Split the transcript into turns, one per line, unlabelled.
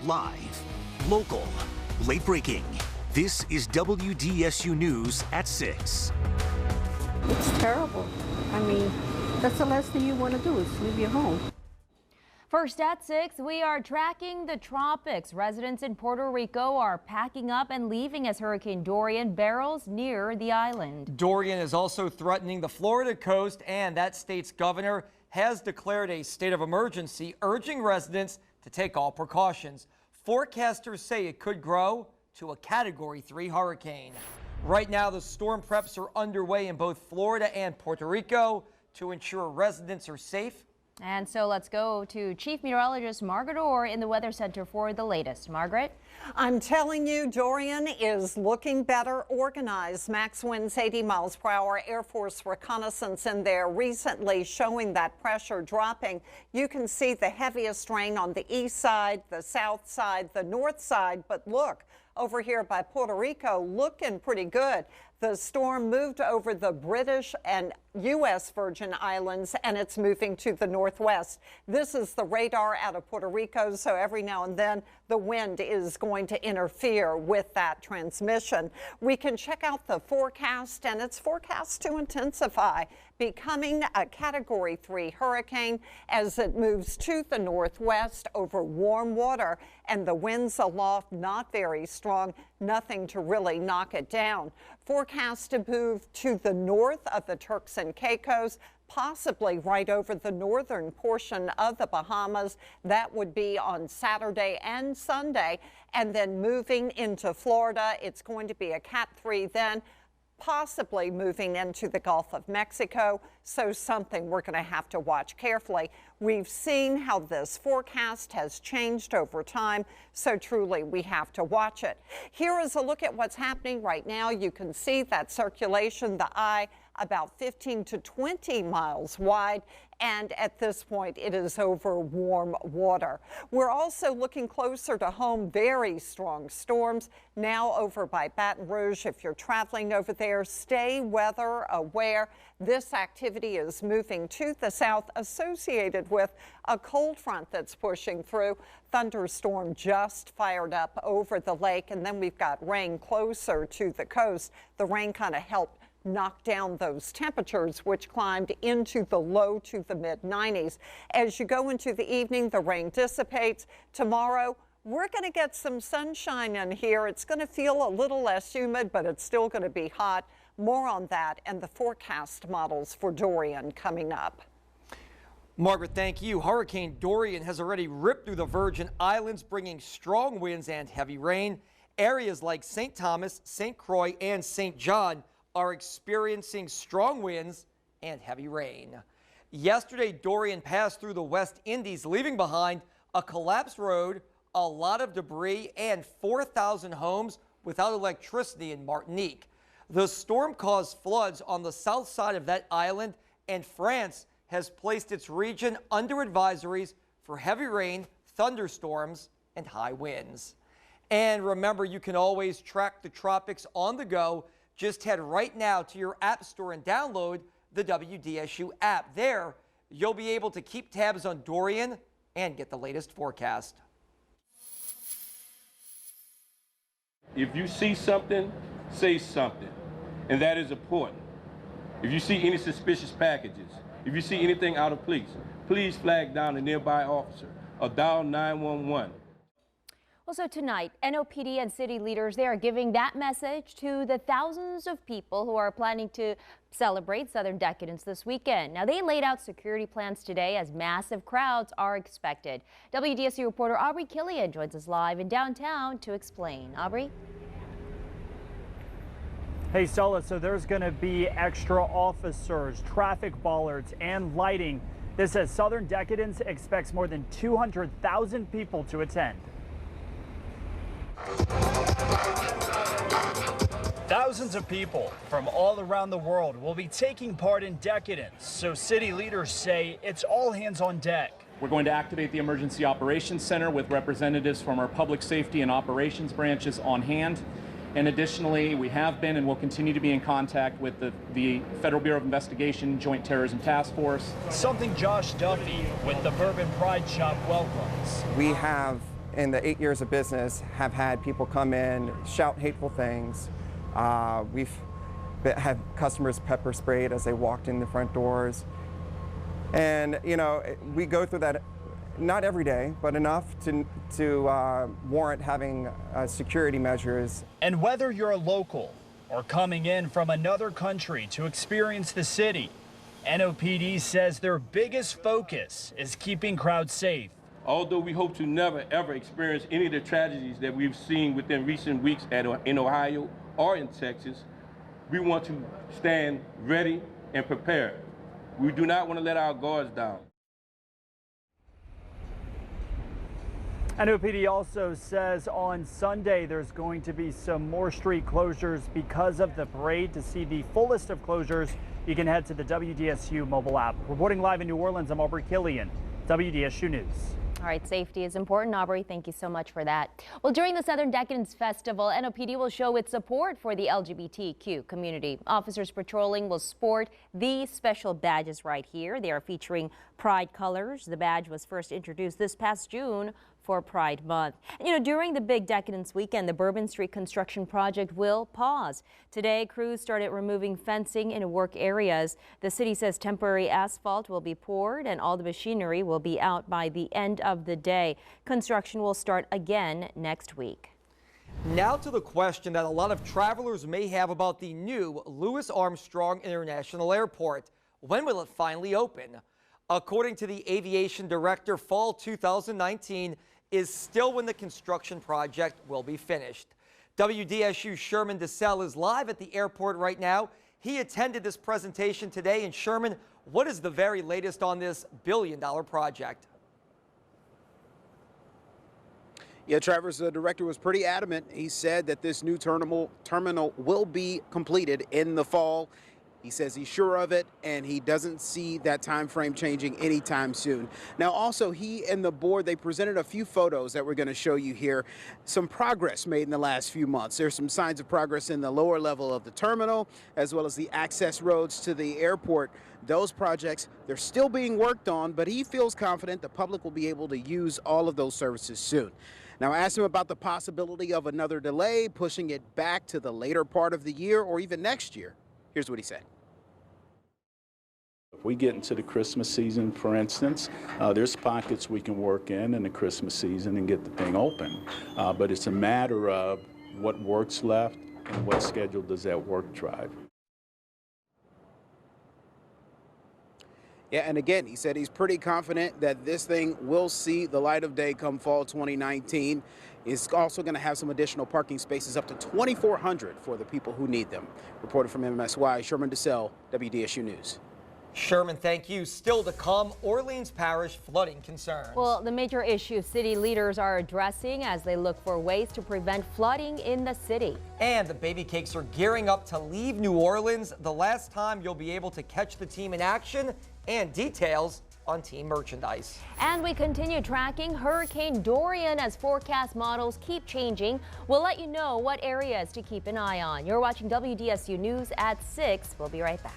Live, local, late breaking. This is WDSU News at 6.
It's terrible. I mean, that's the last thing you want to do is leave your home.
First at 6, we are tracking the tropics. Residents in Puerto Rico are packing up and leaving as Hurricane Dorian barrels near the island.
Dorian is also threatening the Florida coast, and that state's governor has declared a state of emergency, urging residents to take all precautions. Forecasters say it could grow to a Category 3 hurricane. Right now, the storm preps are underway in both Florida and Puerto Rico to ensure residents are safe.
And so let's go to Chief Meteorologist Margaret Orr in the Weather Center for the latest. Margaret?
I'm telling you, Dorian is looking better organized. Max winds 80 miles per hour. Air Force reconnaissance in there recently showing that pressure dropping. You can see the heaviest rain on the east side, the south side, the north side. But look, over here by Puerto Rico, looking pretty good. The storm moved over the British and U.S. Virgin Islands, and it's moving to the northwest. This is the radar out of Puerto Rico, so every now and then the wind is going to interfere with that transmission. We can check out the forecast, and it's forecast to intensify, becoming a Category 3 hurricane as it moves to the northwest over warm water, and the winds aloft not very strong, nothing to really knock it down. Forecast to move to the north of the Turks and Caicos, possibly right over the northern portion of the Bahamas. That would be on Saturday and Sunday. And then moving into Florida, it's going to be a Cat 3 then, possibly moving into the Gulf of Mexico. So something we're going to have to watch carefully. We've seen how this forecast has changed over time, so truly we have to watch it. Here is a look at what's happening right now. You can see that circulation, the eye about 15 to 20 miles wide, and at this point it is over warm water. We're also looking closer to home, very strong storms now over by Baton Rouge. If you're traveling over there, stay weather aware. This activity is moving to the south, associated with a cold front that's pushing through. Thunderstorm just fired up over the lake, and then we've got rain closer to the coast. The rain kind of helped knock down those temperatures, which climbed into the low to the mid 90s. As you go into the evening, the rain dissipates. Tomorrow, we're going to get some sunshine in here. It's going to feel a little less humid, but it's still going to be hot. More on that and the forecast models for Dorian coming up.
Margaret, thank you. Hurricane Dorian has already ripped through the Virgin Islands, bringing strong winds and heavy rain. Areas like St. Thomas, St. Croix, and St. John are experiencing strong winds and heavy rain. Yesterday, Dorian passed through the West Indies, leaving behind a collapsed road, a lot of debris, and 4,000 homes without electricity in Martinique. The storm caused floods on the south side of that island, and France has placed its region under advisories for heavy rain, thunderstorms, and high winds. And remember, you can always track the tropics on the go. Just head right now to your app store and download the WDSU app. There, you'll be able to keep tabs on Dorian and get the latest forecast.
If you see something, say something, and that is important. If you see any suspicious packages, if you see anything out of place, please flag down a nearby officer or dial 911.
Well, so tonight, NOPD and city leaders, they are giving that message to the thousands of people who are planning to celebrate Southern Decadence this weekend. Now, they laid out security plans today as massive crowds are expected. WDSU reporter Aubrey Killian joins us live in downtown to explain. Aubrey?
Hey, Stella, so there's going to be extra officers, traffic bollards, and lighting. This says Southern Decadence expects more than 200,000 people to attend. Thousands of people from all around the world will be taking part in Decadence, so city leaders say it's all hands on deck.
We're going to activate the Emergency Operations Center with representatives from our public safety and operations branches on hand. And additionally, we have been and will continue to be in contact with the Federal Bureau of Investigation Joint Terrorism Task Force.
Something Josh Duffy with the Bourbon Pride Shop welcomes.
We have in the 8 years of business, have had people come in, shout hateful things. We've had customers pepper sprayed as they walked in the front doors. And, you know, we go through that not every day, but enough to warrant having security measures.
And whether you're local or coming in from another country to experience the city, NOPD says their biggest focus is keeping crowds safe.
Although we hope to never, ever experience any of the tragedies that we've seen within recent weeks in Ohio or in Texas, we want to stand ready and prepared. We do not want to let our guards down.
NOPD also says on Sunday there's going to be some more street closures because of the parade. To see the full list of closures, you can head to the WDSU mobile app. Reporting live in New Orleans, I'm Aubrey Killian, WDSU News.
All right, safety is important, Aubrey. Thank you so much for that. Well, during the Southern Decadence Festival, NOPD will show its support for the LGBTQ community. Officers patrolling will sport these special badges right here. They are featuring pride colors. The badge was first introduced this past June for Pride Month. You know, during the big Decadence weekend, the Bourbon Street construction project will pause. Today, crews started removing fencing in work areas. The city says temporary asphalt will be poured and all the machinery will be out by the end of the day. Construction will start again next week.
Now to the question that a lot of travelers may have about the new Louis Armstrong International Airport. When will it finally open? According to the aviation director, fall 2019 is still when the construction project will be finished. WDSU's Sherman DeSalle is live at the airport right now. He attended this presentation today. And Sherman, what is the very latest on this billion-dollar project?
Yeah, Travers, the director was pretty adamant. He said that this new terminal will be completed in the fall. He says he's sure of it, and he doesn't see that time frame changing anytime soon. Now, also, he and the board, they presented a few photos that we're going to show you here. Some progress made in the last few months. There's some signs of progress in the lower level of the terminal, as well as the access roads to the airport. Those projects, they're still being worked on, but he feels confident the public will be able to use all of those services soon. Now, I asked him about the possibility of another delay, pushing it back to the later part of the year or even next year. Here's what he said.
If we get into the Christmas season, for instance, there's pockets we can work in the Christmas season and get the thing open. But it's a matter of what work's left and what schedule does that work drive.
Yeah, and again, he said he's pretty confident that this thing will see the light of day come fall 2019. It's also going to have some additional parking spaces, up to 2,400 for the people who need them. Reported from MSY, Sherman DeSalle, WDSU News.
Sherman, thank you. Still to come, Orleans Parish flooding concerns.
Well, the major issue city leaders are addressing as they look for ways to prevent flooding in the city.
And the Baby Cakes are gearing up to leave New Orleans. The last time you'll be able to catch the team in action, and details on team merchandise.
And we continue tracking Hurricane Dorian as forecast models keep changing. We'll let you know what areas to keep an eye on. You're watching WDSU News at 6. We'll be right back.